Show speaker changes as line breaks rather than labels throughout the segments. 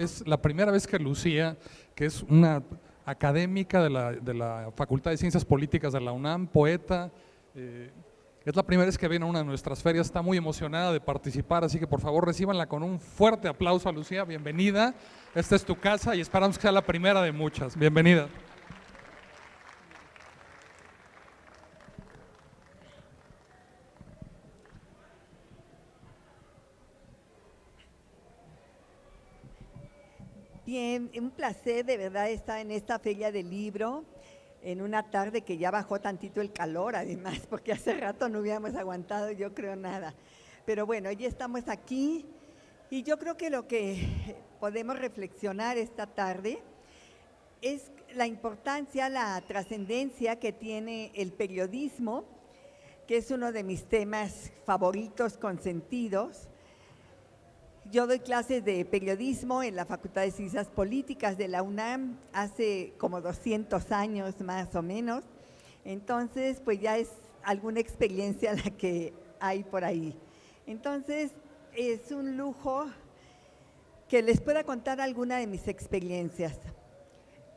Es la primera vez que Lucía, que es una académica de la Facultad de Ciencias Políticas de la UNAM, poeta, es la primera vez que viene a una de nuestras ferias, está muy emocionada de participar, así que por favor recíbanla con un fuerte aplauso a Lucía, bienvenida, esta es tu casa y esperamos que sea la primera de muchas, bienvenida.
Bien, un placer de verdad estar en esta feria del libro, en una tarde que ya bajó tantito el calor, además, porque hace rato no hubiéramos aguantado, yo creo, nada. Pero bueno, ya estamos aquí y yo creo que lo que podemos reflexionar esta tarde es la importancia, la trascendencia que tiene el periodismo, que es uno de mis temas favoritos, consentidos. Yo doy clases de periodismo en la Facultad de Ciencias Políticas de la UNAM hace como 200 años más o menos, entonces pues ya es alguna experiencia la que hay por ahí. Entonces es un lujo que les pueda contar alguna de mis experiencias.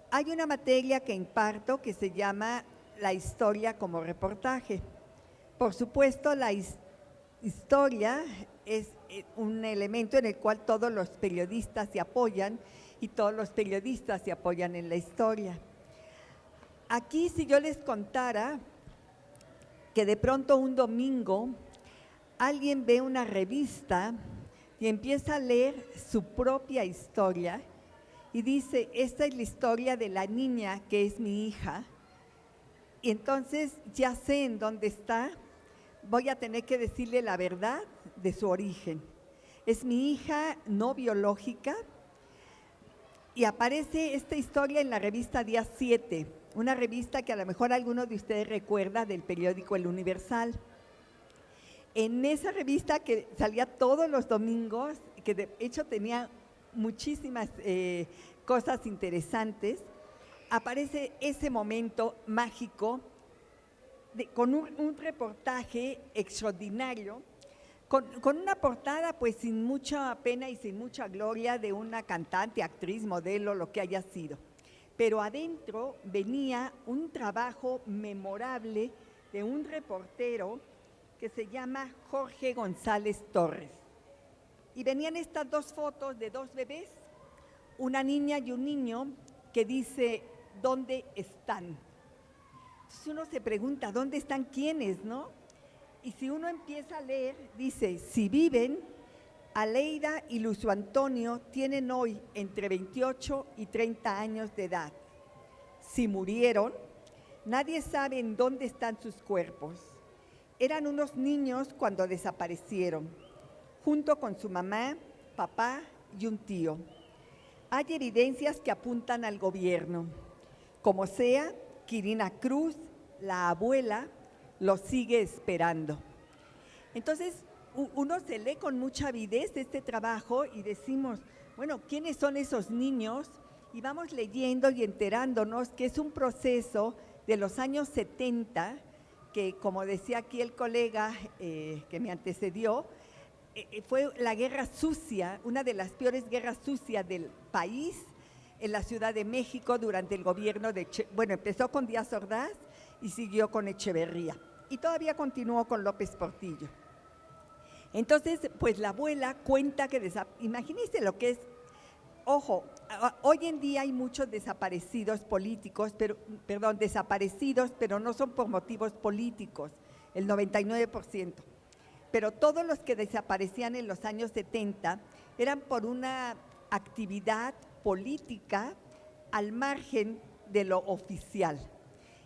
Hay una materia que imparto que se llama la historia como reportaje. Por supuesto, la historia es un elemento en el cual todos los periodistas se apoyan y todos los periodistas se apoyan en la historia. Aquí, si yo les contara que de pronto un domingo alguien ve una revista y empieza a leer su propia historia y dice, esta es la historia de la niña que es mi hija, y entonces ya sé en dónde está, voy a tener que decirle la verdad de su origen. Es mi hija no biológica y aparece esta historia en la revista Día 7, una revista que a lo mejor alguno de ustedes recuerda del periódico El Universal. En esa revista que salía todos los domingos, que de hecho tenía muchísimas cosas interesantes, aparece ese momento mágico con un reportaje extraordinario, con una portada pues sin mucha pena y sin mucha gloria de una cantante, actriz, modelo, lo que haya sido. Pero adentro venía un trabajo memorable de un reportero que se llama Jorge González Torres. Y venían estas dos fotos de dos bebés, una niña y un niño, que dice, ¿dónde están? Entonces uno se pregunta, ¿dónde están quiénes, no? Y si uno empieza a leer, dice, si viven, Aleida y Lucio Antonio tienen hoy entre 28 y 30 años de edad. Si murieron, nadie sabe en dónde están sus cuerpos. Eran unos niños cuando desaparecieron, junto con su mamá, papá y un tío. Hay evidencias que apuntan al gobierno. Como sea, Quirina Cruz, la abuela, lo sigue esperando. Entonces, uno se lee con mucha avidez este trabajo y decimos, bueno, ¿quiénes son esos niños? Y vamos leyendo y enterándonos que es un proceso de los años 70, que como decía aquí el colega que me antecedió, fue la guerra sucia, una de las peores guerras sucias del país, en la Ciudad de México durante el gobierno de, empezó con Díaz Ordaz y siguió con Echeverría y todavía continuó con López Portillo. Entonces, pues la abuela cuenta que, imagínense lo que es, ojo, hoy en día hay muchos desaparecidos políticos, desaparecidos, pero no son por motivos políticos, el 99%. Pero todos los que desaparecían en los años 70 eran por una actividad política al margen de lo oficial.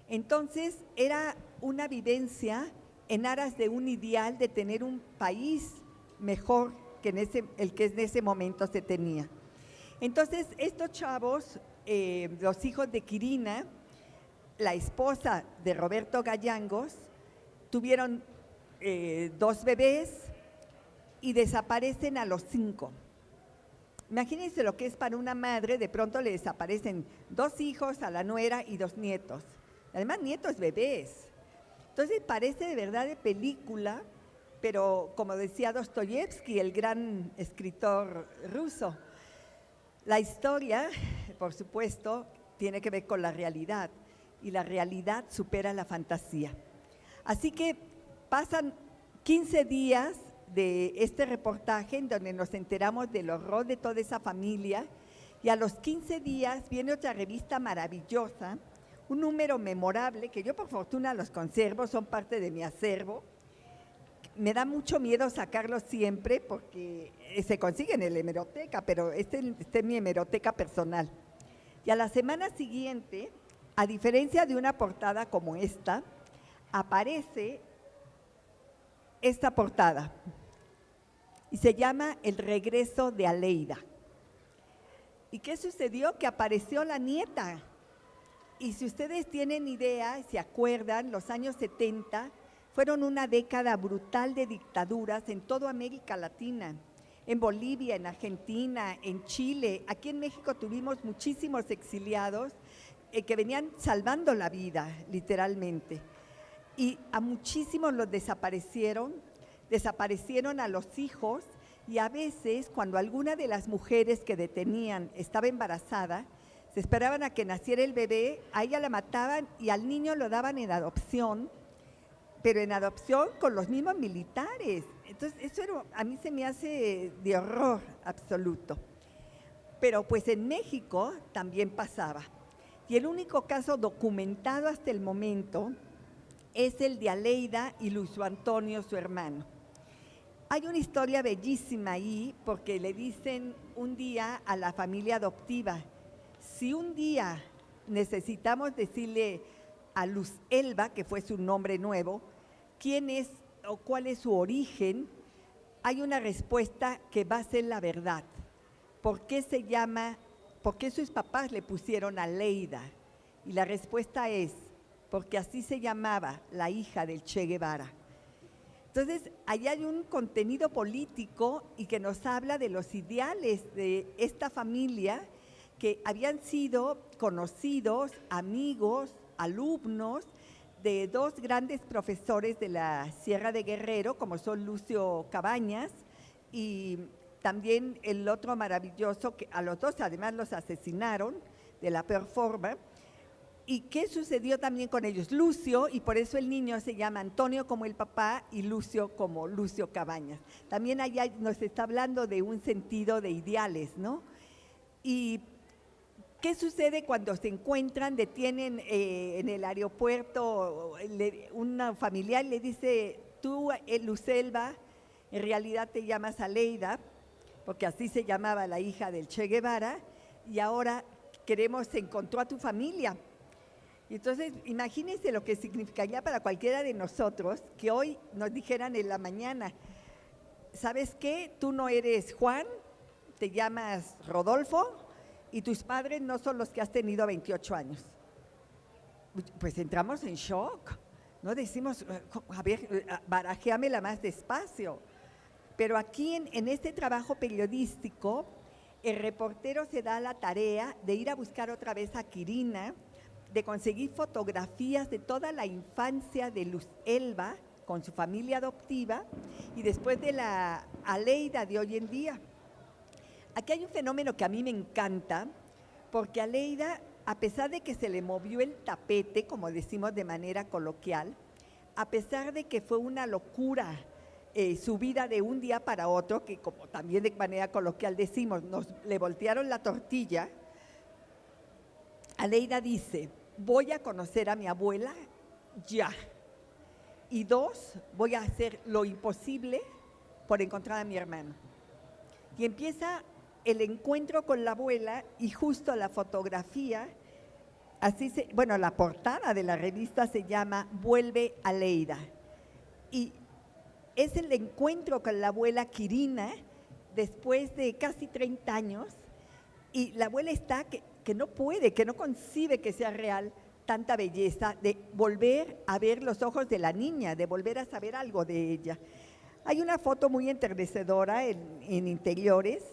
Entonces, era una vivencia en aras de un ideal de tener un país mejor que el que en ese momento se tenía. Entonces, estos chavos, los hijos de Quirina, la esposa de Roberto Gallangos, tuvieron 2 bebés y desaparecen a los 5. Imagínense lo que es para una madre, de pronto le desaparecen 2 hijos, a la nuera y 2 nietos. Además, nietos bebés. Entonces, parece de verdad de película, pero como decía Dostoyevsky, el gran escritor ruso, La historia, por supuesto, tiene que ver con la realidad y la realidad supera la fantasía. Así que pasan 15 días de este reportaje en donde nos enteramos del horror de toda esa familia y a los 15 días viene otra revista maravillosa, un número memorable que yo por fortuna los conservo, son parte de mi acervo. Me da mucho miedo sacarlo siempre porque se consigue en la hemeroteca, pero este es mi hemeroteca personal. Y a la semana siguiente, a diferencia de una portada como esta, aparece esta portada y se llama El regreso de Aleida. ¿Y qué sucedió? Que apareció la nieta. Y si ustedes tienen idea, se acuerdan, los años 70 fueron una década brutal de dictaduras en toda América Latina, en Bolivia, en Argentina, en Chile. Aquí en México tuvimos muchísimos exiliados que venían salvando la vida, literalmente. Y a muchísimos los desaparecieron a los hijos, y a veces cuando alguna de las mujeres que detenían estaba embarazada, se esperaban a que naciera el bebé, a ella la mataban y al niño lo daban en adopción, pero en adopción con los mismos militares. Entonces, eso a mí se me hace de horror absoluto. Pero pues en México también pasaba. Y el único caso documentado hasta el momento es el de Aleida y Lucio Antonio, su hermano. Hay una historia bellísima ahí porque le dicen un día a la familia adoptiva, si un día necesitamos decirle a Luz Elba, que fue su nombre nuevo, quién es o cuál es su origen, hay una respuesta que va a ser la verdad. ¿Por qué sus papás le pusieron Aleida? Y la respuesta es, porque así se llamaba la hija del Che Guevara. Entonces, ahí hay un contenido político y que nos habla de los ideales de esta familia que habían sido conocidos, amigos, alumnos de dos grandes profesores de la Sierra de Guerrero, como son Lucio Cabañas y también el otro maravilloso, que a los dos además los asesinaron de la peor forma. ¿Y qué sucedió también con ellos? Lucio, y por eso el niño se llama Antonio como el papá y Lucio como Lucio Cabañas. También allá nos está hablando de un sentido de ideales, ¿no? ¿Y qué sucede cuando se encuentran, detienen en el aeropuerto, una familiar le dice, tú, Lucelva, en realidad te llamas Aleida, porque así se llamaba la hija del Che Guevara, y ahora se encontró a tu familia. Y entonces, imagínense lo que significaría para cualquiera de nosotros que hoy nos dijeran en la mañana, ¿sabes qué? Tú no eres Juan, te llamas Rodolfo y tus padres no son los que has tenido 28 años. Pues entramos en shock, ¿no? Decimos, a ver, barajéamela más despacio. Pero aquí en este trabajo periodístico, el reportero se da la tarea de ir a buscar otra vez a Quirina, de conseguir fotografías de toda la infancia de Luz Elba con su familia adoptiva y después de la Aleida de hoy en día. Aquí hay un fenómeno que a mí me encanta, porque Aleida, a pesar de que se le movió el tapete, como decimos de manera coloquial, a pesar de que fue una locura su vida de un día para otro, que como también de manera coloquial decimos, le voltearon la tortilla, Aleida dice, voy a conocer a mi abuela ya. Y dos, voy a hacer lo imposible por encontrar a mi hermano. Y empieza el encuentro con la abuela y justo la fotografía, la portada de la revista se llama Vuelve Aleida. Y es el encuentro con la abuela Quirina después de casi 30 años y la abuela está que no puede, que no concibe que sea real tanta belleza, de volver a ver los ojos de la niña, de volver a saber algo de ella. Hay una foto muy enternecedora en interiores,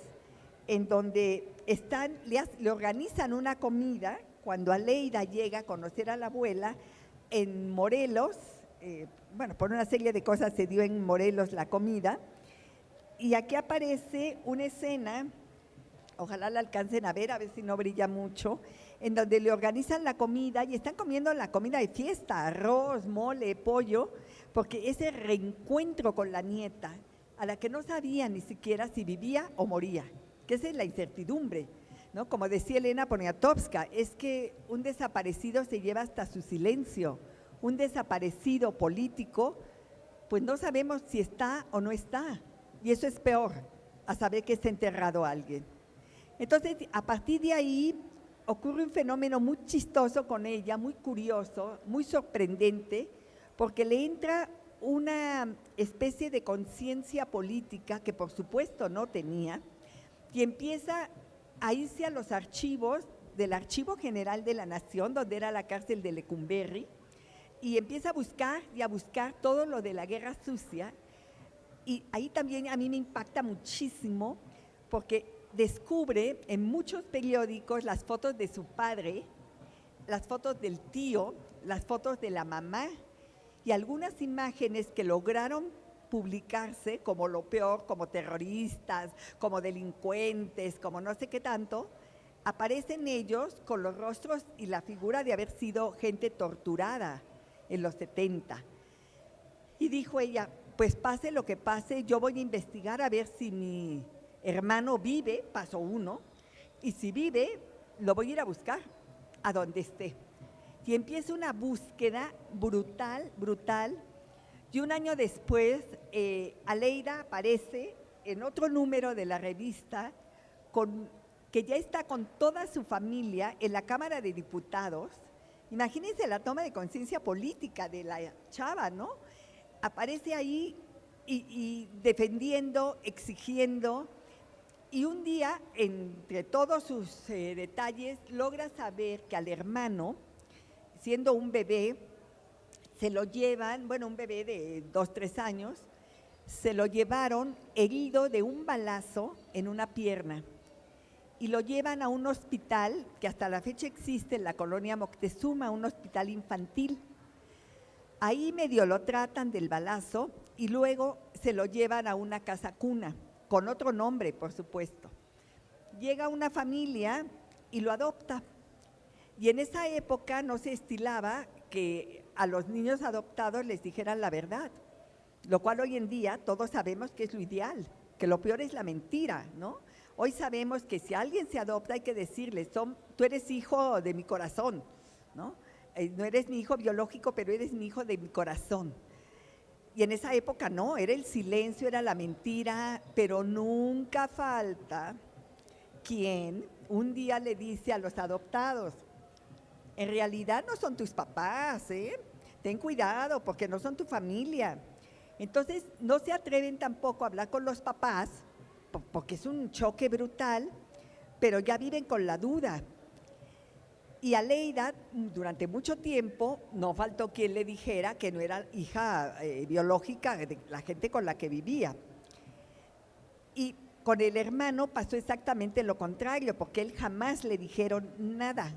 en donde le organizan una comida cuando Aleida llega a conocer a la abuela en Morelos, por una serie de cosas se dio en Morelos la comida, y aquí aparece una escena ojalá la alcancen a ver si no brilla mucho, en donde le organizan la comida y están comiendo la comida de fiesta, arroz, mole, pollo, porque ese reencuentro con la nieta, a la que no sabía ni siquiera si vivía o moría, que esa es la incertidumbre, ¿no? Como decía Elena Poniatowska, es que un desaparecido se lleva hasta su silencio, un desaparecido político, pues no sabemos si está o no está, y eso es peor, a saber que está enterrado alguien. Entonces, a partir de ahí, ocurre un fenómeno muy chistoso con ella, muy curioso, muy sorprendente, porque le entra una especie de conciencia política que por supuesto no tenía, y empieza a irse a los archivos del Archivo General de la Nación, donde era la cárcel de Lecumberri, y empieza a buscar todo lo de la guerra sucia, y ahí también a mí me impacta muchísimo, porque descubre en muchos periódicos las fotos de su padre, las fotos del tío, las fotos de la mamá y algunas imágenes que lograron publicarse como lo peor, como terroristas, como delincuentes, como no sé qué tanto, aparecen ellos con los rostros y la figura de haber sido gente torturada en los 70. Y dijo ella, pues pase lo que pase, yo voy a investigar a ver si mi hermano vive, paso 1, y si vive, lo voy a ir a buscar a donde esté. Y empieza una búsqueda brutal, y un año después, Aleida aparece en otro número de la revista, que ya está con toda su familia en la Cámara de Diputados. Imagínense la toma de conciencia política de la chava, ¿no? Aparece ahí y defendiendo, exigiendo, y un día, entre todos sus detalles, logra saber que al hermano, siendo un bebé, se lo llevan, bueno, un bebé de 2, 3 años, se lo llevaron herido de un balazo en una pierna y lo llevan a un hospital que hasta la fecha existe en la colonia Moctezuma, un hospital infantil. Ahí medio lo tratan del balazo y luego se lo llevan a una casa cuna, con otro nombre, por supuesto. Llega una familia y lo adopta. Y en esa época no se estilaba que a los niños adoptados les dijeran la verdad, lo cual hoy en día todos sabemos que es lo ideal, que lo peor es la mentira, ¿no? Hoy sabemos que si alguien se adopta hay que decirle, tú eres hijo de mi corazón, ¿no? No eres mi hijo biológico, pero eres mi hijo de mi corazón. Y en esa época no, era el silencio, era la mentira, pero nunca falta quien un día le dice a los adoptados, en realidad no son tus papás, ten cuidado porque no son tu familia. Entonces no se atreven tampoco a hablar con los papás porque es un choque brutal, pero ya viven con la duda. Y Aleida, durante mucho tiempo, no faltó quien le dijera que no era hija biológica de la gente con la que vivía. Y con el hermano pasó exactamente lo contrario, porque él jamás le dijeron nada.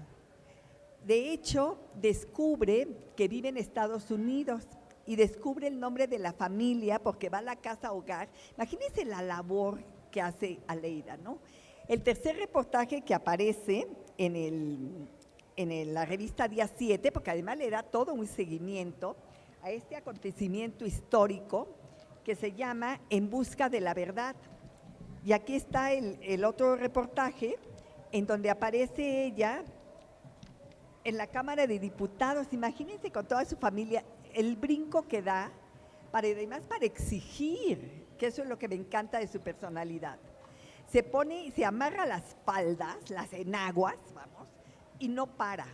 De hecho, descubre que vive en Estados Unidos y descubre el nombre de la familia porque va a la casa hogar. Imagínense la labor que hace Aleida, ¿no? El tercer reportaje que aparece en la revista Día 7, porque además le da todo un seguimiento a este acontecimiento histórico que se llama En busca de la verdad. Y aquí está el otro reportaje en donde aparece ella en la Cámara de Diputados. Imagínense con toda su familia el brinco que da, además para exigir, que eso es lo que me encanta de su personalidad. Se pone y se amarra las faldas, las enaguas, vamos, y no para.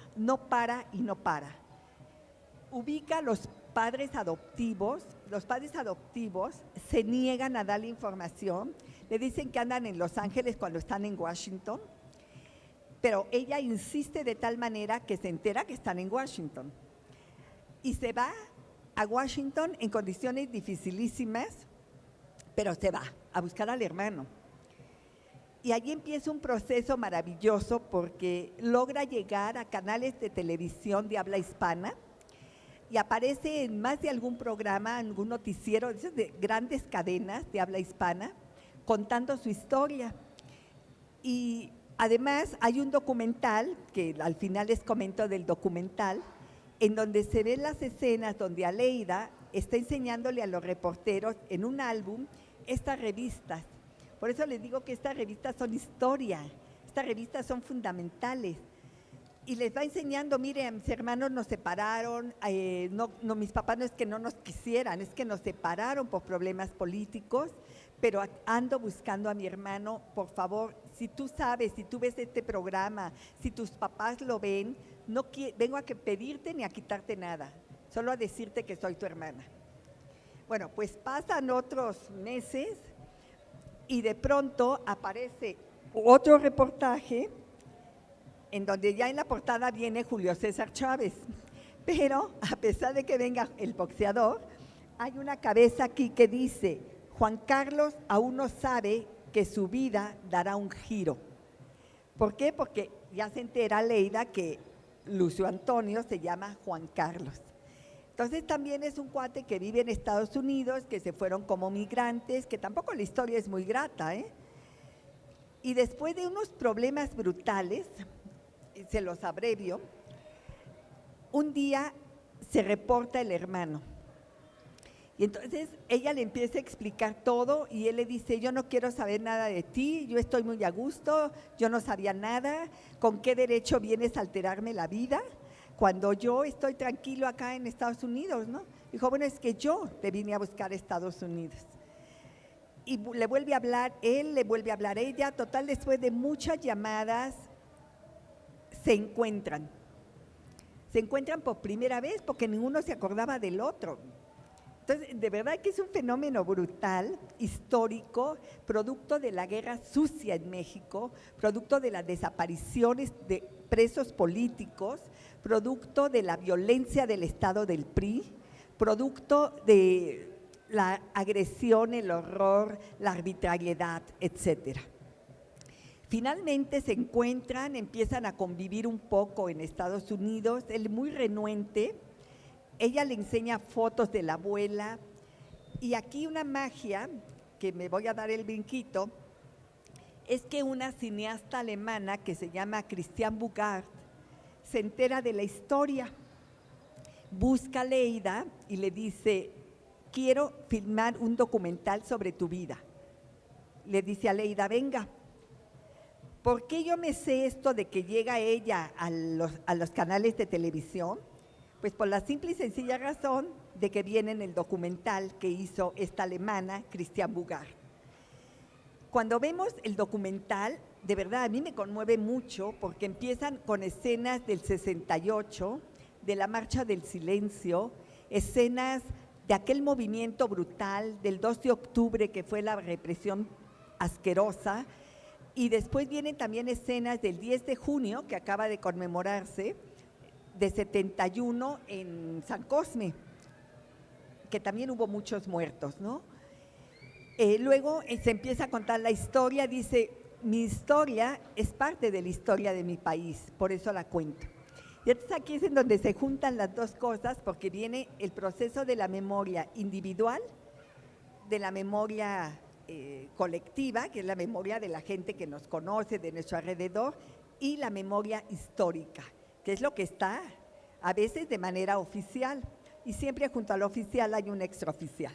Ubica a los padres adoptivos se niegan a darle información, le dicen que andan en Los Ángeles cuando están en Washington, pero ella insiste de tal manera que se entera que están en Washington. Y se va a Washington en condiciones dificilísimas, pero se va a buscar al hermano. Y allí empieza un proceso maravilloso porque logra llegar a canales de televisión de habla hispana y aparece en más de algún programa, algún noticiero de grandes cadenas de habla hispana, contando su historia. Y además hay un documental, que al final les comento del documental, en donde se ven las escenas donde Aleida está enseñándole a los reporteros en un álbum estas revistas. Por eso les digo que estas revistas son historia, estas revistas son fundamentales. Y les va enseñando, mire, a mis hermanos nos separaron, mis papás no es que no nos quisieran, es que nos separaron por problemas políticos, pero ando buscando a mi hermano, por favor, si tú sabes, si tú ves este programa, si tus papás lo ven, no vengo a pedirte ni a quitarte nada, solo a decirte que soy tu hermana. Bueno, pues pasan otros meses y de pronto aparece otro reportaje en donde ya en la portada viene Julio César Chávez, pero a pesar de que venga el boxeador, hay una cabeza aquí que dice: Juan Carlos aún no sabe que su vida dará un giro. ¿Por qué? Porque ya se entera Aleida que Lucio Antonio se llama Juan Carlos. Entonces también es un cuate que vive en Estados Unidos, que se fueron como migrantes, que tampoco la historia es muy grata, ¿eh? Y después de unos problemas brutales, se los abrevio, un día se reporta el hermano. Y entonces ella le empieza a explicar todo y él le dice: yo no quiero saber nada de ti, yo estoy muy a gusto, yo no sabía nada, ¿con qué derecho vienes a alterarme la vida cuando yo estoy tranquilo acá en Estados Unidos, ¿no? Dijo: bueno, es que yo te vine a buscar a Estados Unidos. Y le vuelve a hablar él, le vuelve a hablar ella, total, después de muchas llamadas se encuentran por primera vez porque ninguno se acordaba del otro. Entonces, de verdad que es un fenómeno brutal, histórico, producto de la guerra sucia en México, producto de las desapariciones de presos políticos, producto de la violencia del Estado del PRI, producto de la agresión, el horror, la arbitrariedad, etcétera. Finalmente se encuentran, empiezan a convivir un poco en Estados Unidos, él muy renuente. Ella le enseña fotos de la abuela y aquí una magia, que me voy a dar el brinquito, es que una cineasta alemana que se llama Christiane Bugard se entera de la historia, busca a Aleida y le dice: quiero filmar un documental sobre tu vida. Le dice a Aleida: venga. ¿Por qué yo me sé esto de que llega ella a los canales de televisión? Pues por la simple y sencilla razón de que viene en el documental que hizo esta alemana, Christiane Bugard. Cuando vemos el documental, de verdad a mí me conmueve mucho porque empiezan con escenas del 68, de la Marcha del Silencio, escenas de aquel movimiento brutal del 2 de octubre que fue la represión asquerosa, y después vienen también escenas del 10 de junio que acaba de conmemorarse, de 71 en San Cosme, que también hubo muchos muertos, ¿no? Luego se empieza a contar la historia, dice: mi historia es parte de la historia de mi país, por eso la cuento. Y entonces aquí es en donde se juntan las dos cosas, porque viene el proceso de la memoria individual, de la memoria colectiva, que es la memoria de la gente que nos conoce, de nuestro alrededor, y la memoria histórica, que es lo que está a veces de manera oficial, y siempre junto al oficial hay un extraoficial.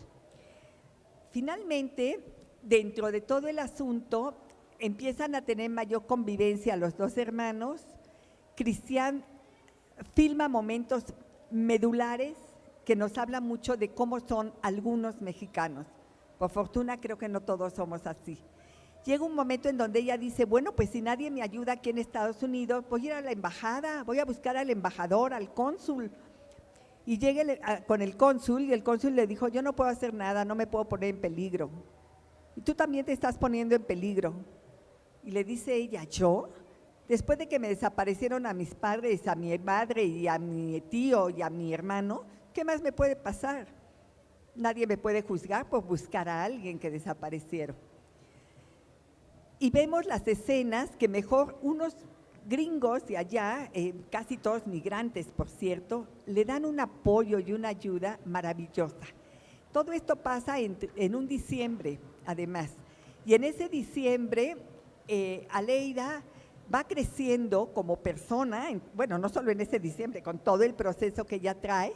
Finalmente, dentro de todo el asunto, empiezan a tener mayor convivencia los dos hermanos. Christiane filma momentos medulares que nos hablan mucho de cómo son algunos mexicanos. Por fortuna creo que no todos somos así. Llega un momento en donde ella dice: bueno, pues si nadie me ayuda aquí en Estados Unidos, voy a ir a la embajada, voy a buscar al embajador, al cónsul. Y llega con el cónsul y el cónsul le dijo: yo no puedo hacer nada, no me puedo poner en peligro. Y tú también te estás poniendo en peligro. Y le dice ella: ¿yo? Después de que me desaparecieron a mis padres, a mi madre y a mi tío y a mi hermano, ¿qué más me puede pasar? Nadie me puede juzgar por buscar a alguien que desaparecieron. Y vemos las escenas que mejor unos gringos de allá, casi todos migrantes por cierto, le dan un apoyo y una ayuda maravillosa. Todo esto pasa en un diciembre además, y en ese diciembre Aleida va creciendo como persona, bueno, no solo en ese diciembre, con todo el proceso que ella trae.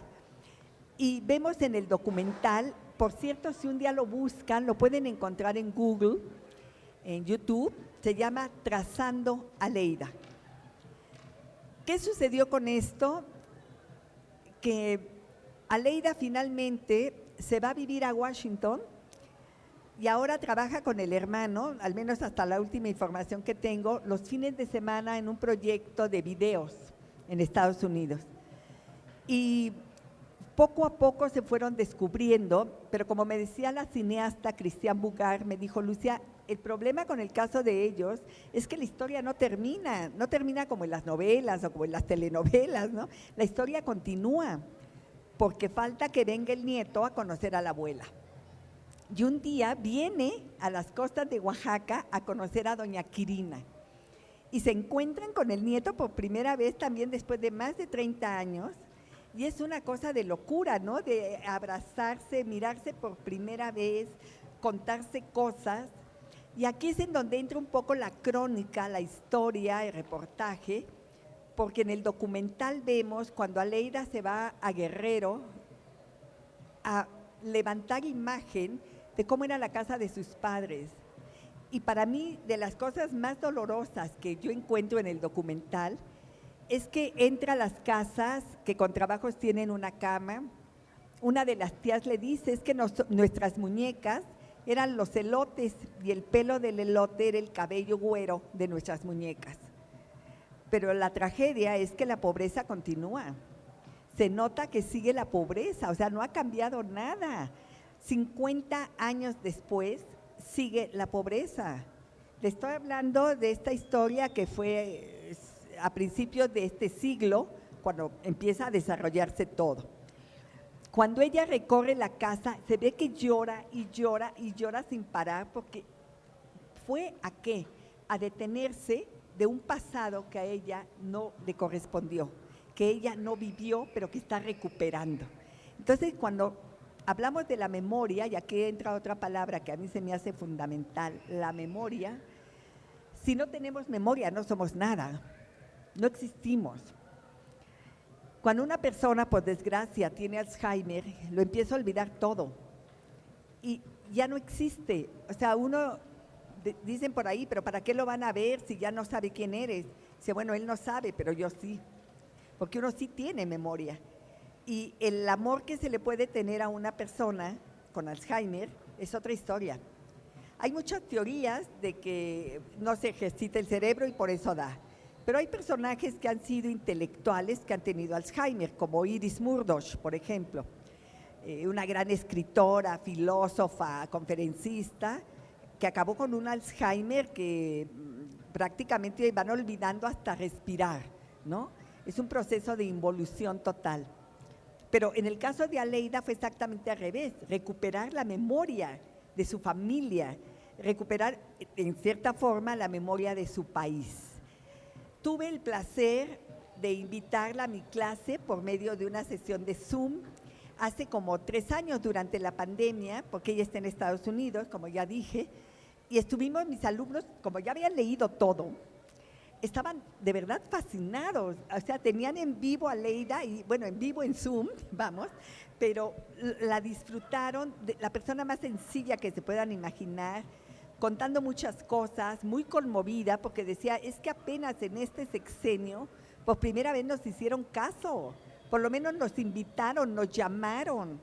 Y vemos en el documental, por cierto, si un día lo buscan, lo pueden encontrar en Google, en YouTube, se llama Trazando Aleida. ¿Qué sucedió con esto? Que Aleida finalmente se va a vivir a Washington y ahora trabaja con el hermano, al menos hasta la última información que tengo, los fines de semana en un proyecto de videos en Estados Unidos. Y poco a poco se fueron descubriendo, pero como me decía la cineasta Christiane Bugard, me dijo, Lucia, el problema con el caso de ellos es que la historia no termina como en las novelas o como en las telenovelas, ¿no? La historia continúa, porque falta que venga el nieto a conocer a la abuela. Y un día viene a las costas de Oaxaca a conocer a doña Quirina. Y se encuentran con el nieto por primera vez también después de más de 30 años. Y es una cosa de locura, ¿no? De abrazarse, mirarse por primera vez, contarse cosas. Y aquí es en donde entra un poco la crónica, la historia, el reportaje, porque en el documental vemos cuando Aleida se va a Guerrero a levantar imagen de cómo era la casa de sus padres. Y para mí, de las cosas más dolorosas que yo encuentro en el documental, es que entra a las casas que con trabajos tienen una cama. Una de las tías le dice, es que nuestras muñecas eran los elotes y el pelo del elote era el cabello güero de nuestras muñecas. Pero la tragedia es que la pobreza continúa. Se nota que sigue la pobreza, o sea, no ha cambiado nada. 50 años después sigue la pobreza. Le estoy hablando de esta historia que fue a principios de este siglo, cuando empieza a desarrollarse todo. Cuando ella recorre la casa, se ve que llora y llora y llora sin parar, porque fue ¿a qué? A detenerse de un pasado que a ella no le correspondió, que ella no vivió, pero que está recuperando. Entonces, cuando hablamos de la memoria, y aquí entra otra palabra que a mí se me hace fundamental, la memoria, si no tenemos memoria no somos nada, no existimos. Cuando una persona, por desgracia, tiene Alzheimer, lo empieza a olvidar todo y ya no existe. O sea, dicen por ahí, pero ¿para qué lo van a ver si ya no sabe quién eres? Dice, bueno, él no sabe, pero yo sí, porque uno sí tiene memoria. Y el amor que se le puede tener a una persona con Alzheimer es otra historia. Hay muchas teorías de que no se ejercita el cerebro y por eso da. Pero hay personajes que han sido intelectuales que han tenido Alzheimer, como Iris Murdoch, por ejemplo, una gran escritora, filósofa, conferencista, que acabó con un Alzheimer que prácticamente van olvidando hasta respirar, ¿no? Es un proceso de involución total. Pero en el caso de Aleida fue exactamente al revés, recuperar la memoria de su familia, recuperar en cierta forma la memoria de su país. Tuve el placer de invitarla a mi clase por medio de una sesión de Zoom hace como 3 años durante la pandemia, porque ella está en Estados Unidos, como ya dije, y estuvimos mis alumnos, como ya habían leído todo, estaban de verdad fascinados, o sea, tenían en vivo a Aleida, y bueno, en vivo en Zoom, vamos, pero la disfrutaron, la persona más sencilla que se puedan imaginar, contando muchas cosas, muy conmovida, porque decía, es que apenas en este sexenio, por primera vez nos hicieron caso, por lo menos nos invitaron, nos llamaron.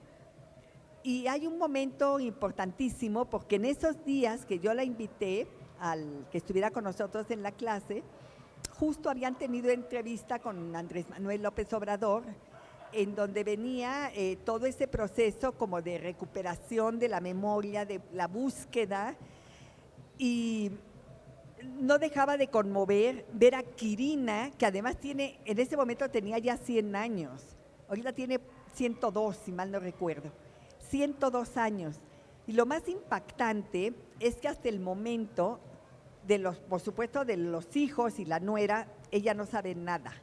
Y hay un momento importantísimo, porque en esos días que yo la invité, al que estuviera con nosotros en la clase, justo habían tenido entrevista con Andrés Manuel López Obrador, en donde venía todo ese proceso como de recuperación de la memoria, de la búsqueda, y no dejaba de conmover ver a Quirina, que además en ese momento tenía ya 100 años, ahorita tiene 102, si mal no recuerdo, 102 años. Y lo más impactante es que hasta el momento, por supuesto, de los hijos y la nuera, ella no sabe nada.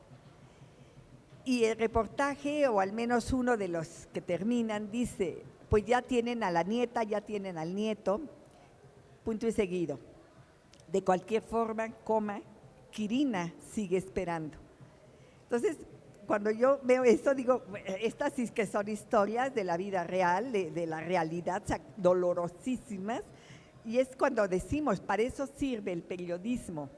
Y el reportaje, o al menos uno de los que terminan, dice, pues ya tienen a la nieta, ya tienen al nieto, punto y seguido. De cualquier forma, Quirina sigue esperando. Entonces, cuando yo veo eso, digo, estas sí que son historias de la vida real, de la realidad, o sea, dolorosísimas, y es cuando decimos, para eso sirve el periodismo.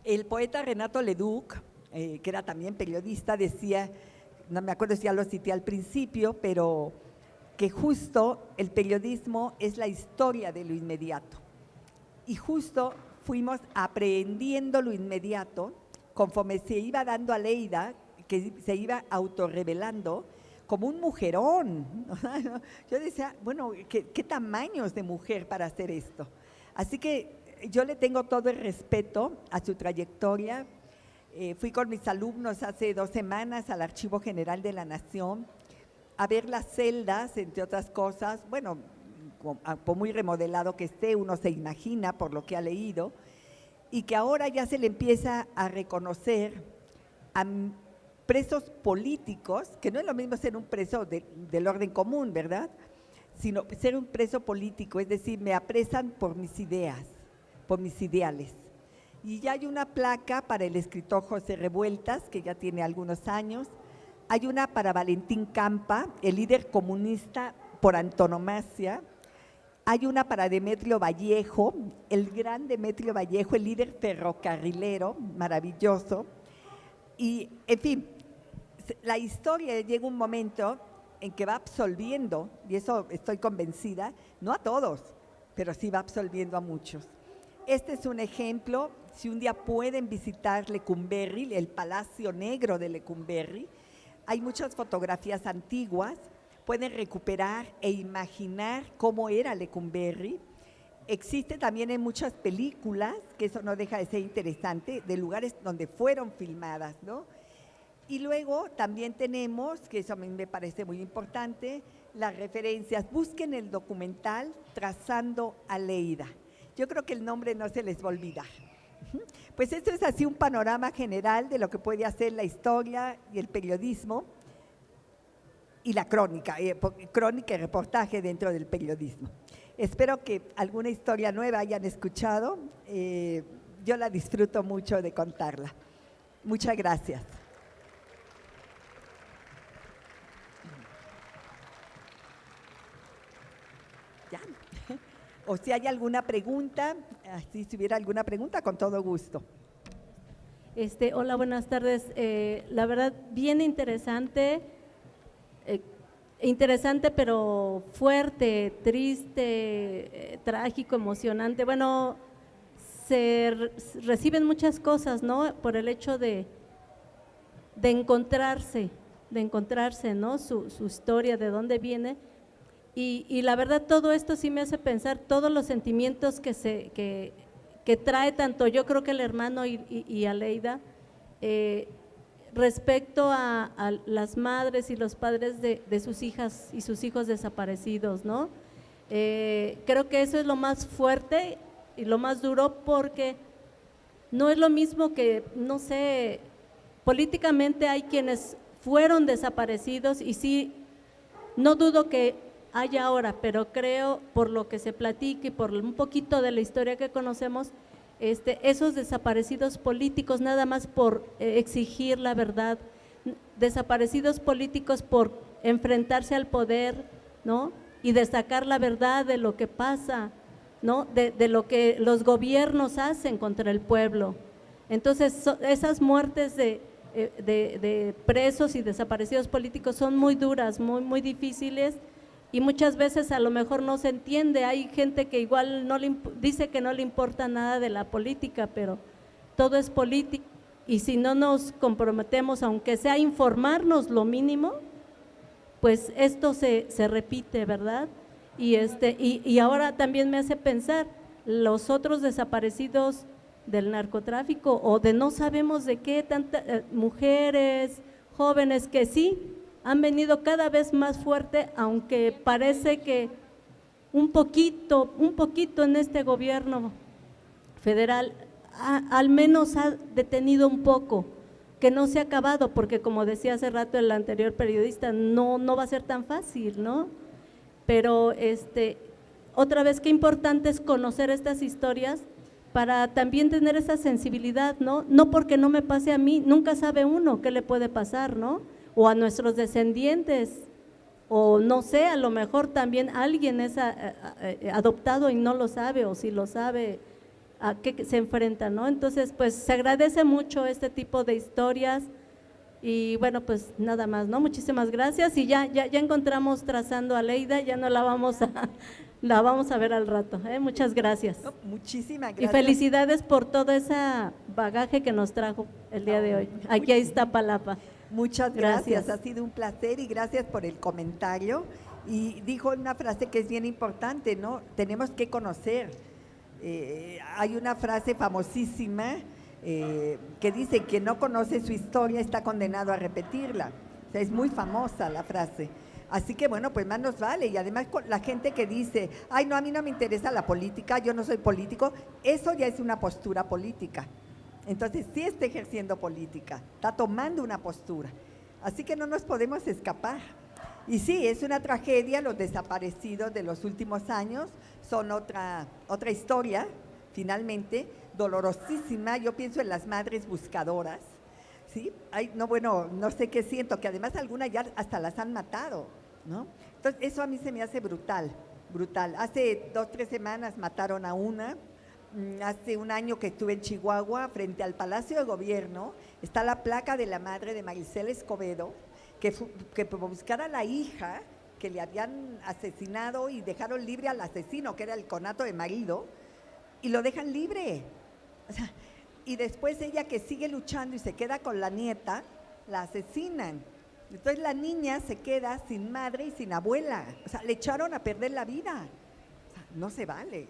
El poeta Renato Leduc, que era también periodista, decía, no me acuerdo si ya lo cité al principio, pero que justo el periodismo es la historia de lo inmediato. Y justo fuimos aprehendiendo lo inmediato conforme se iba dando Aleida, que se iba autorrevelando como un mujerón. Yo decía, bueno, ¿qué tamaños de mujer para hacer esto? Así que yo le tengo todo el respeto a su trayectoria. Fui con mis alumnos hace 2 semanas al Archivo General de la Nación a ver las celdas, entre otras cosas, bueno, por muy remodelado que esté, uno se imagina por lo que ha leído, y que ahora ya se le empieza a reconocer a presos políticos, que no es lo mismo ser un preso del orden común, ¿verdad?, sino ser un preso político, es decir, me apresan por mis ideas, por mis ideales. Y ya hay una placa para el escritor José Revueltas, que ya tiene algunos años, hay una para Valentín Campa, el líder comunista por antonomasia, hay una para Demetrio Vallejo, el gran Demetrio Vallejo, el líder ferrocarrilero, maravilloso. Y, en fin, la historia llega un momento en que va absolviendo, y eso estoy convencida, no a todos, pero sí va absolviendo a muchos. Este es un ejemplo, si un día pueden visitar Lecumberri, el Palacio Negro de Lecumberri, hay muchas fotografías antiguas, pueden recuperar e imaginar cómo era Lecumberri. Existe también en muchas películas, que eso no deja de ser interesante, de lugares donde fueron filmadas, ¿no? Y luego también tenemos, que eso a mí me parece muy importante, las referencias. Busquen el documental Trazando Aleida. Yo creo que el nombre no se les va a olvidar. Pues esto es así un panorama general de lo que puede hacer la historia y el periodismo y la crónica y reportaje dentro del periodismo. Espero que alguna historia nueva hayan escuchado. Yo la disfruto mucho de contarla. Muchas gracias. ¿Ya? O si hay alguna pregunta, si hubiera alguna pregunta, con todo gusto.
Hola, buenas tardes. La verdad, bien interesante, pero fuerte, triste, trágico, emocionante. Bueno, se reciben muchas cosas, ¿no? Por el hecho de encontrarse, ¿no? Su historia, de dónde viene. Y la verdad, todo esto sí me hace pensar todos los sentimientos que trae tanto, yo creo que el hermano y Aleida, respecto a las madres y los padres de sus hijas y sus hijos desaparecidos, ¿no? Creo que eso es lo más fuerte y lo más duro, porque no es lo mismo que, no sé, políticamente hay quienes fueron desaparecidos y sí, no dudo que haya ahora, pero creo, por lo que se platica y por un poquito de la historia que conocemos, esos desaparecidos políticos nada más por exigir la verdad, desaparecidos políticos por enfrentarse al poder, ¿no? Y destacar la verdad de lo que pasa, ¿no? De lo que los gobiernos hacen contra el pueblo. Entonces, esas muertes de presos y desaparecidos políticos son muy duras, muy difíciles, y muchas veces a lo mejor no se entiende. Hay gente que igual dice que no le importa nada de la política, pero todo es política, y si no nos comprometemos, aunque sea informarnos lo mínimo, pues esto se repite, ¿verdad? Y ahora también me hace pensar, los otros desaparecidos del narcotráfico o de no sabemos de qué, tantas mujeres, jóvenes que sí han venido cada vez más fuerte, aunque parece que un poquito en este gobierno federal al menos ha detenido un poco, que no se ha acabado, porque como decía hace rato el anterior periodista, no va a ser tan fácil, ¿no? Pero otra vez qué importante es conocer estas historias para también tener esa sensibilidad, ¿no? No porque no me pase a mí, nunca sabe uno qué le puede pasar, ¿no? O a nuestros descendientes, o no sé, a lo mejor también alguien es adoptado y no lo sabe, o si lo sabe, a qué se enfrenta, ¿no? Entonces, pues se agradece mucho este tipo de historias y bueno, pues nada más, ¿no? Muchísimas gracias y ya encontramos trazando a Leida, ya no la vamos a ver al rato, ¿eh? Muchas gracias.
No, muchísimas
Y
gracias.
felicidades por todo ese bagaje que nos trajo el día de hoy, aquí a Iztapalapa.
Muchas gracias,
Gracias.
ha sido un placer y gracias por el comentario. Y dijo una frase que es bien importante, ¿no? Tenemos que conocer. Hay una frase famosísima que dice: quien no conoce su historia está condenado a repetirla. O sea, es muy famosa la frase. Así que bueno, pues más nos vale. Y además con la gente que dice: ay, no, a mí no me interesa la política, yo no soy político, eso ya es una postura política. Entonces sí está ejerciendo política, está tomando una postura. Así que no nos podemos escapar. Y sí, es una tragedia, los desaparecidos de los últimos años son otra historia, finalmente, dolorosísima. Yo pienso en las madres buscadoras, ¿sí? Ay, no, bueno, no sé qué siento, que además algunas ya hasta las han matado, ¿no? Entonces eso a mí se me hace brutal, brutal. Hace 2 o 3 semanas mataron a una. Hace un año que estuve en Chihuahua, frente al Palacio de Gobierno, está la placa de la madre de Marisela Escobedo, que por buscar a la hija que le habían asesinado y dejaron libre al asesino, que era el conato de marido, y lo dejan libre. O sea, y después ella, que sigue luchando y se queda con la nieta, la asesinan. Entonces la niña se queda sin madre y sin abuela. O sea, le echaron a perder la vida. O sea, no se vale.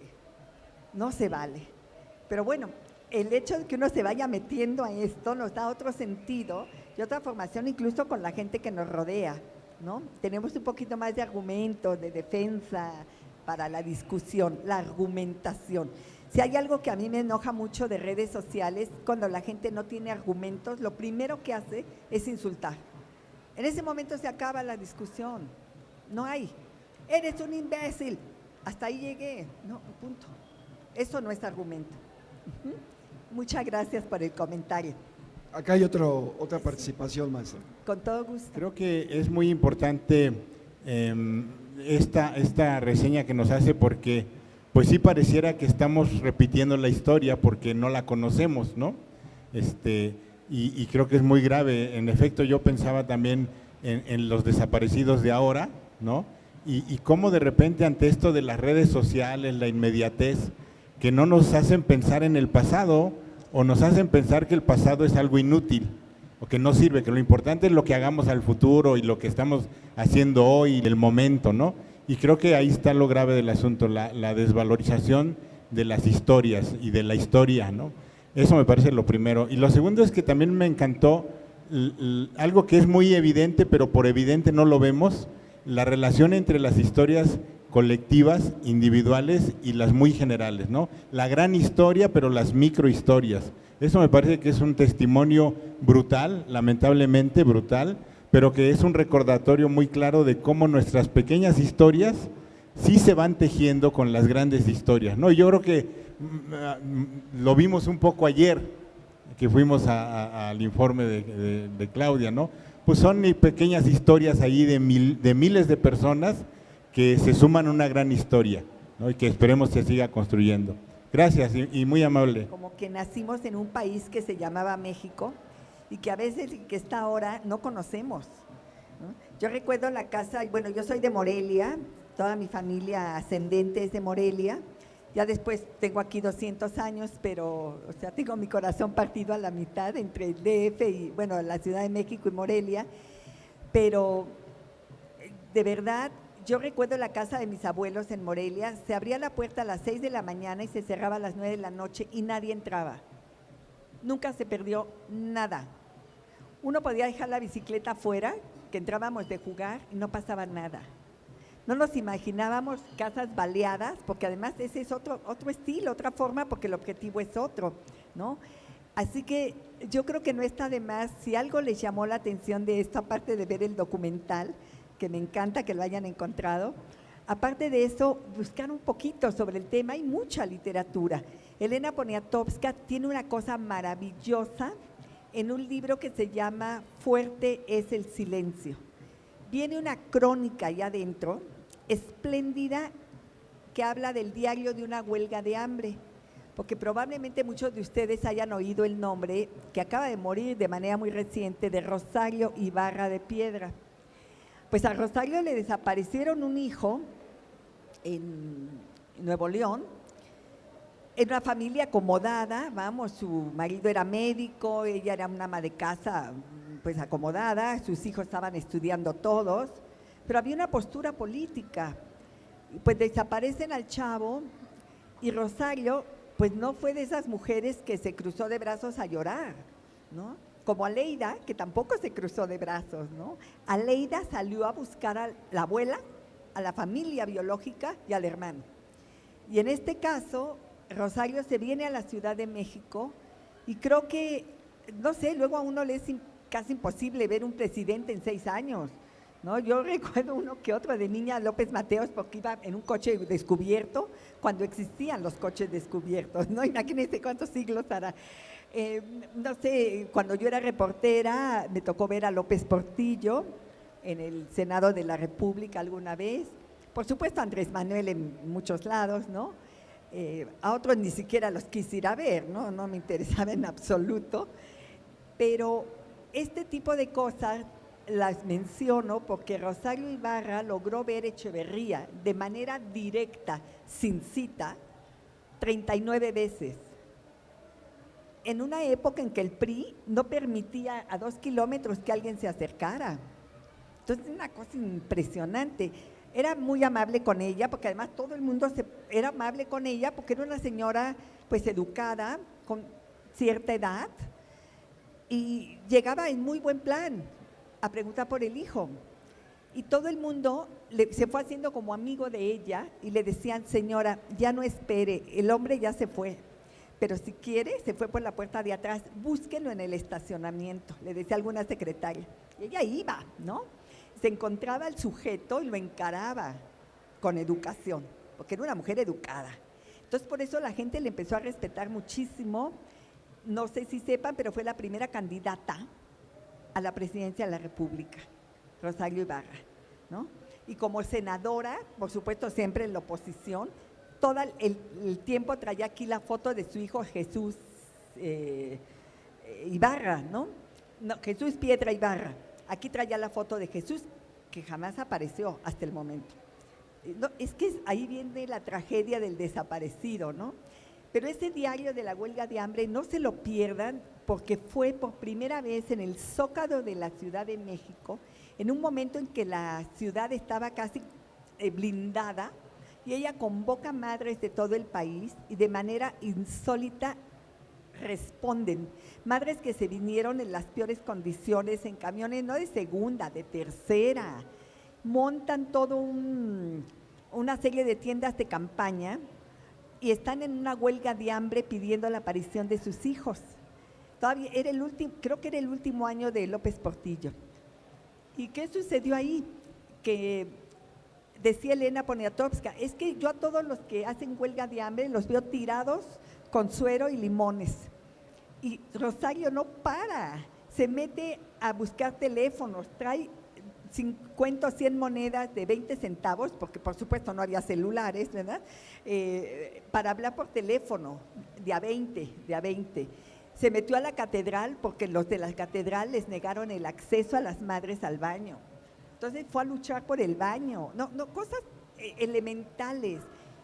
No se vale. Pero bueno, el hecho de que uno se vaya metiendo a esto nos da otro sentido y otra formación incluso con la gente que nos rodea, ¿no? Tenemos un poquito más de argumento, de defensa para la discusión, la argumentación. Si hay algo que a mí me enoja mucho de redes sociales, cuando la gente no tiene argumentos, lo primero que hace es insultar. En ese momento se acaba la discusión. No hay. Eres un imbécil. Hasta ahí llegué. No, punto. Eso no es argumento. Muchas gracias por el comentario.
Acá hay otra participación, maestra.
Con todo gusto.
Creo que es muy importante esta reseña que nos hace, porque pues sí pareciera que estamos repitiendo la historia porque no la conocemos, ¿no? Y creo que es muy grave. En efecto, yo pensaba también en los desaparecidos de ahora, ¿no? Y cómo de repente ante esto de las redes sociales, la inmediatez, que no nos hacen pensar en el pasado o nos hacen pensar que el pasado es algo inútil o que no sirve, que lo importante es lo que hagamos al futuro y lo que estamos haciendo hoy, el momento, ¿no? Y creo que ahí está lo grave del asunto, la desvalorización de las historias y de la historia, ¿no? Eso me parece lo primero. Y lo segundo es que también me encantó algo que es muy evidente, pero por evidente no lo vemos, la relación entre las historias colectivas, individuales y las muy generales, ¿no? La gran historia, pero las microhistorias. Eso me parece que es un testimonio brutal, lamentablemente brutal, pero que es un recordatorio muy claro de cómo nuestras pequeñas historias sí se van tejiendo con las grandes historias, ¿no? Yo creo que lo vimos un poco ayer, que fuimos al informe de Claudia, ¿no? Pues son pequeñas historias ahí de miles de personas que se suman a una gran historia, ¿no? Y que esperemos se siga construyendo. Gracias y muy amable.
Como que nacimos en un país que se llamaba México y que a veces, que está ahora, no conocemos, ¿no? Yo recuerdo la casa, bueno, yo soy de Morelia, toda mi familia ascendente es de Morelia, ya después tengo aquí 200 años, pero, o sea, tengo mi corazón partido a la mitad entre el DF y, bueno, la Ciudad de México y Morelia, pero de verdad, yo recuerdo la casa de mis abuelos en Morelia, se abría la puerta a las 6 de la mañana y se cerraba a las 9 de la noche y nadie entraba. Nunca se perdió nada. Uno podía dejar la bicicleta afuera, que entrábamos de jugar y no pasaba nada. No nos imaginábamos casas baleadas, porque además ese es otro estilo, otra forma, porque el objetivo es otro, ¿no? Así que yo creo que no está de más, si algo les llamó la atención de esto, aparte de ver el documental, que me encanta que lo hayan encontrado, Aparte de eso, buscar un poquito sobre el tema, hay mucha literatura. Elena Poniatowska tiene una cosa maravillosa en un libro que se llama Fuerte es el silencio. Viene una crónica allá adentro, espléndida, que habla del diario de una huelga de hambre, porque probablemente muchos de ustedes hayan oído el nombre, que acaba de morir de manera muy reciente, de Rosario Ibarra de Piedra. Pues a Rosario le desaparecieron un hijo en Nuevo León, en una familia acomodada, vamos, su marido era médico, ella era una ama de casa pues acomodada, sus hijos estaban estudiando todos, pero había una postura política. Pues desaparecen al chavo y Rosario pues no fue de esas mujeres que se cruzó de brazos a llorar, ¿no? Como Aleida, que tampoco se cruzó de brazos, ¿no? Aleida salió a buscar a la abuela, a la familia biológica y al hermano. Y en este caso, Rosario se viene a la Ciudad de México y creo que, no sé, luego a uno le es casi imposible ver un presidente en 6 años, ¿no? Yo recuerdo uno que otro de niña, López Mateos, porque iba en un coche descubierto cuando existían los coches descubiertos, ¿no? Imagínense cuántos siglos hará. No sé, cuando yo era reportera me tocó ver a López Portillo en el Senado de la República alguna vez, por supuesto Andrés Manuel en muchos lados, ¿no? A otros ni siquiera los quisiera ver, ¿no? No me interesaba en absoluto, pero este tipo de cosas las menciono porque Rosario Ibarra logró ver Echeverría de manera directa, sin cita, 39 veces. En una época en que el PRI no permitía a 2 kilómetros que alguien se acercara. Entonces, una cosa impresionante. Era muy amable con ella, porque además todo el mundo era amable con ella, porque era una señora pues educada, con cierta edad, y llegaba en muy buen plan a preguntar por el hijo. Y todo el mundo se fue haciendo como amigo de ella y le decían, señora, ya no espere, el hombre ya se fue, pero si quiere, se fue por la puerta de atrás, búsquenlo en el estacionamiento, le decía alguna secretaria. Y ella iba, ¿no? Se encontraba al sujeto y lo encaraba con educación, porque era una mujer educada. Entonces, por eso la gente le empezó a respetar muchísimo. No sé si sepan, pero fue la primera candidata a la presidencia de la República, Rosario Ibarra, ¿no? Y como senadora, por supuesto, siempre en la oposición, todo el tiempo traía aquí la foto de su hijo Jesús Ibarra, ¿no? Jesús Piedra Ibarra. Aquí traía la foto de Jesús, que jamás apareció hasta el momento. No, es que ahí viene la tragedia del desaparecido, ¿no? Pero ese diario de la huelga de hambre no se lo pierdan, porque fue por primera vez en el Zócalo de la Ciudad de México, en un momento en que la ciudad estaba casi blindada, y ella convoca madres de todo el país y de manera insólita responden. Madres que se vinieron en las peores condiciones, en camiones no de segunda, de tercera, montan todo una serie de tiendas de campaña y están en una huelga de hambre pidiendo la aparición de sus hijos. Todavía era creo que era el último año de López Portillo. ¿Y qué sucedió ahí? Que decía Elena Poniatowska, es que yo a todos los que hacen huelga de hambre los veo tirados con suero y limones. Y Rosario no para, se mete a buscar teléfonos, trae 50 o 100 monedas de 20 centavos, porque por supuesto no había celulares, ¿verdad? Para hablar por teléfono, de a 20. Se metió a la catedral porque los de la catedral les negaron el acceso a las madres al baño. Entonces fue a luchar por el baño, cosas elementales.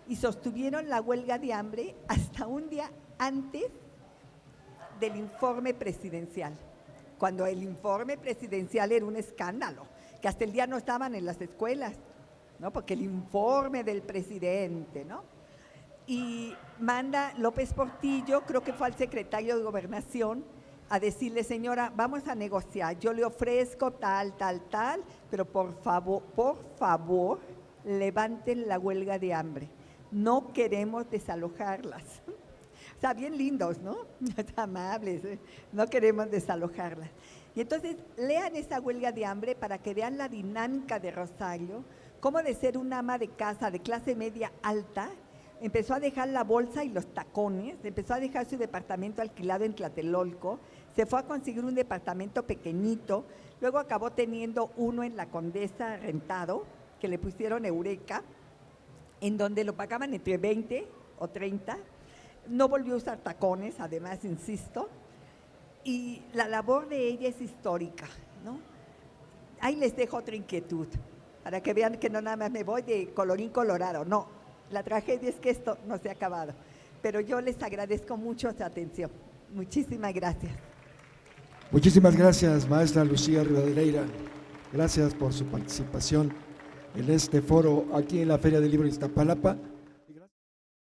Y sostuvieron la huelga de hambre hasta un día antes del informe presidencial, cuando el informe presidencial era un escándalo, que hasta el día no estaban en las escuelas, ¿no? Porque el informe del presidente, ¿no? Y manda López Portillo, creo que fue al secretario de Gobernación, a decirle, señora, vamos a negociar, yo le ofrezco tal, pero por favor, levanten la huelga de hambre. No queremos desalojarlas. O sea, bien lindos, ¿no? Amables, no queremos desalojarlas. Y entonces, lean esa huelga de hambre para que vean la dinámica de Rosario, cómo de ser una ama de casa de clase media alta, empezó a dejar la bolsa y los tacones, empezó a dejar su departamento alquilado en Tlatelolco, se fue a conseguir un departamento pequeñito, luego acabó teniendo uno en la Condesa rentado, que le pusieron Eureka, en donde lo pagaban entre 20 o 30, no volvió a usar tacones, además, insisto, y la labor de ella es histórica, ¿no? Ahí les dejo otra inquietud, para que vean que no nada más me voy de colorín colorado, no, la tragedia es que esto no se ha acabado, pero yo les agradezco mucho su atención. Muchísimas gracias.
Muchísimas gracias, maestra Lucía Rivadeneira. Gracias por su participación en este foro aquí en la Feria del Libro de Iztapalapa.